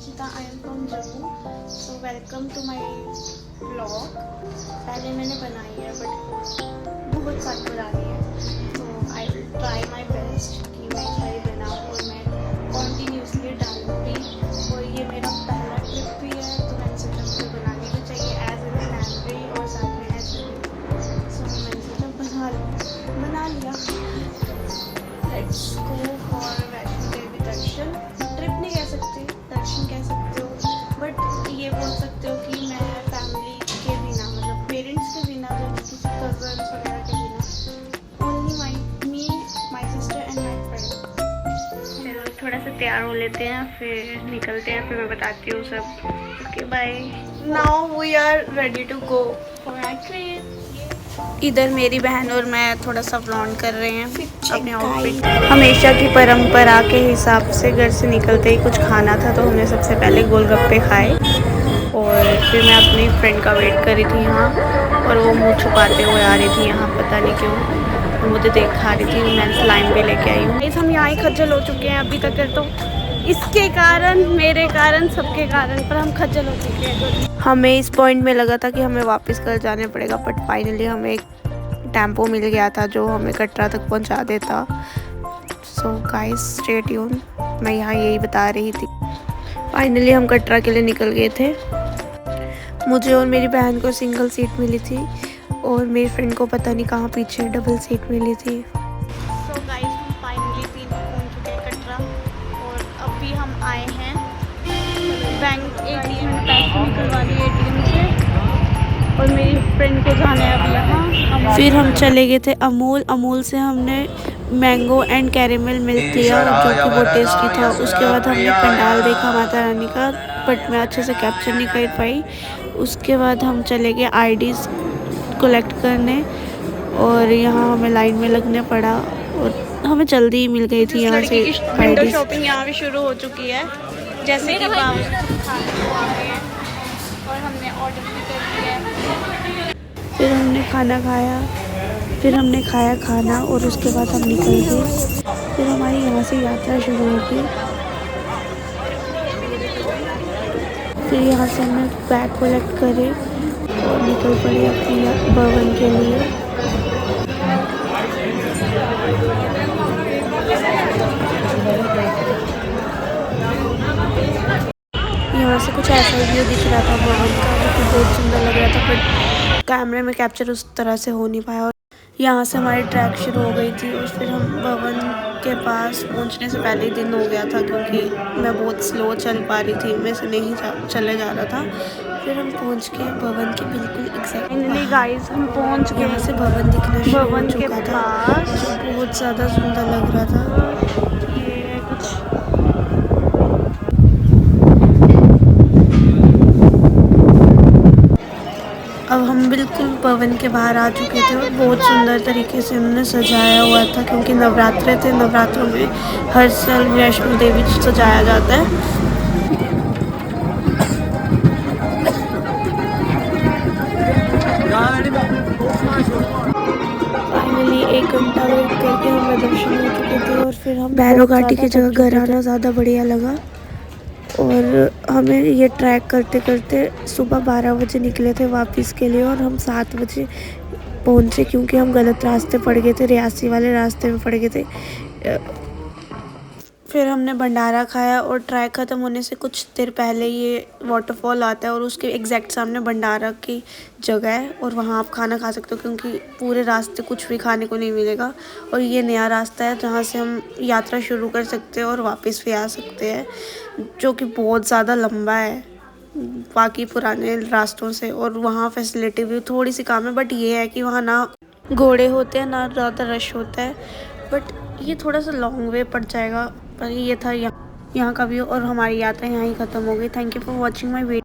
Anshita, I am from Jammu. So welcome to my vlog. पहले मैंने बनाई है बट बहुत सारी पुरानी है, तो I will try my best कि मैं सारी बनाऊँ और मैं कॉन्टीन्यूसली डालूँगी। और ये मेरा पहला ट्रिप भी है, तो मैंने सोचा मुझे बनानी भी चाहिए एज ए मेमोरी और साथ में एज सो मैंने सोचा बना लिया। Let's go for Vaishno Devi Darshan. Trip नहीं कह सकते, दर्शन कह सकते हो, बट ये बोल सकते हो कि मैं फैमिली के बिना, मतलब पेरेंट्स के बिना, जब किसी कजन्स वगैरह के बिना, only my sister and my friend. चलो थोड़ा सा तैयार हो लेते हैं, फिर निकलते हैं, फिर मैं बताती हूँ सब। Okay bye. Now we are ready to go for my trip. इधर मेरी बहन और मैं थोड़ा सा फ्लॉन्ट कर रहे हैं अपने आउटफिट। हमेशा की परंपरा के हिसाब से घर से निकलते ही कुछ खाना था, तो हमने सबसे पहले गोलगप्पे खाए और फिर मैं अपनी फ्रेंड का वेट कर रही थी यहाँ, और वो मुँह छुपाते हुए आ रही थी यहाँ, पता नहीं क्यों मुझे देख खा रही थी। मैं स्लाइम भी लेके आई हूँ। हम यहाँ ही खज्जल हो चुके हैं अभी तक, तो इसके कारण, मेरे कारण, सबके कारण, पर हम खज्जल हो चुके हैं। हमें इस पॉइंट में लगा था कि हमें वापस घर जाने पड़ेगा, बट फाइनली हमें एक टेम्पो मिल गया था जो हमें कटरा तक पहुंचा देता। सो गाइस स्टे ट्यून, मैं यहाँ यही बता रही थी। फाइनली हम कटरा के लिए निकल गए थे। मुझे और मेरी बहन को सिंगल सीट मिली थी और मेरी फ्रेंड को पता नहीं कहाँ पीछे डबल सीट मिली थी। सो गाइस हम फाइनली पहुंच चुके हैं कटरा, और अभी हम आए हैं बैंक ATM में पैसे निकलवाने ATM से, और मेरी फ्रेंड को जाना है अभी यहाँ। फिर हम चले गए थे अमूल से हमने मैंगो एंड कैरेमल मिल्क लिया जो कि बहुत टेस्टी था। उसके बाद हमने पंडाल देखा माता रानी का, बट मैं अच्छे से कैप्चर नहीं कर पाई। उसके बाद हम चले गए IDs कलेक्ट करने, और यहाँ हमें लाइन में लगने पड़ा, और हमें जल्दी ही मिल गई थी यहाँ से IDs। शॉपिंग यहाँ भी शुरू हो चुकी है, जैसे कि और हमने ऑर्डर भी कर दिया है। फिर हमने खाना खाया, फिर हमने खाया खाना, और उसके बाद हम निकल गए। फिर हमारी यहाँ से यात्रा शुरू हो गई। फिर यहाँ से हमने बैग कलेक्ट करे और निकल पड़े अपनी भवन के लिए। यहाँ से कुछ ऐसा व्यू दिख रहा था भवन का, जो कि बहुत सुंदर लग रहा था, बट कैमरे में कैप्चर उस तरह से हो नहीं पाया। और यहाँ से हमारी ट्रैक शुरू हो गई थी, और फिर हम भवन के पास पहुँचने से पहले ही दिन हो गया था, क्योंकि मैं बहुत स्लो चल पा रही थी, मैं से नहीं चले जा रहा था। फिर हम पहुँच के भवन के बिल्कुल एग्जैक्टली गाइस हम पहुँच गए। यहाँ से भवन दिखना शुरू हो चुका था, जो बहुत ज़्यादा सुंदर लग रहा था। ये कुछ अब हम बिल्कुल भवन के बाहर आ चुके थे, और बहुत सुंदर तरीके से उन्होंने सजाया हुआ था, क्योंकि नवरात्रे थे। नवरात्रों में हर साल वैष्णो देवी सजाया जाता है। फाइनली 1 घंटा वेट करके हम दर्शन हो चुके थे, और फिर हम भैरव घाटी की जगह घर आना ज़्यादा बढ़िया लगा। और हमें ये ट्रैक करते करते सुबह 12 बजे निकले थे वापस के लिए, और हम 7 बजे पहुँचे, क्योंकि हम गलत रास्ते पड़ गए थे, रियासी वाले रास्ते में पड़ गए थे। फिर हमने भंडारा खाया, और ट्रैक ख़त्म होने से कुछ देर पहले ये वाटरफॉल आता है, और उसके एग्जैक्ट सामने भंडारा की जगह है, और वहाँ आप खाना खा सकते हो, क्योंकि पूरे रास्ते कुछ भी खाने को नहीं मिलेगा। और ये नया रास्ता है जहाँ से हम यात्रा शुरू कर सकते हैं और वापस भी आ सकते हैं, जो कि बहुत ज़्यादा लंबा है बाकी पुराने रास्तों से। और वहाँ फैसिलिटी भी थोड़ी सी कम है, बट ये है कि वहाँ ना घोड़े होते हैं ना ज़्यादा रश होता है, बट ये थोड़ा सा लॉन्ग वे पड़ जाएगा। पर ये था यहाँ का व्यू, और हमारी यात्रा यहाँ ही ख़त्म हो गई। Thank you for watching my video.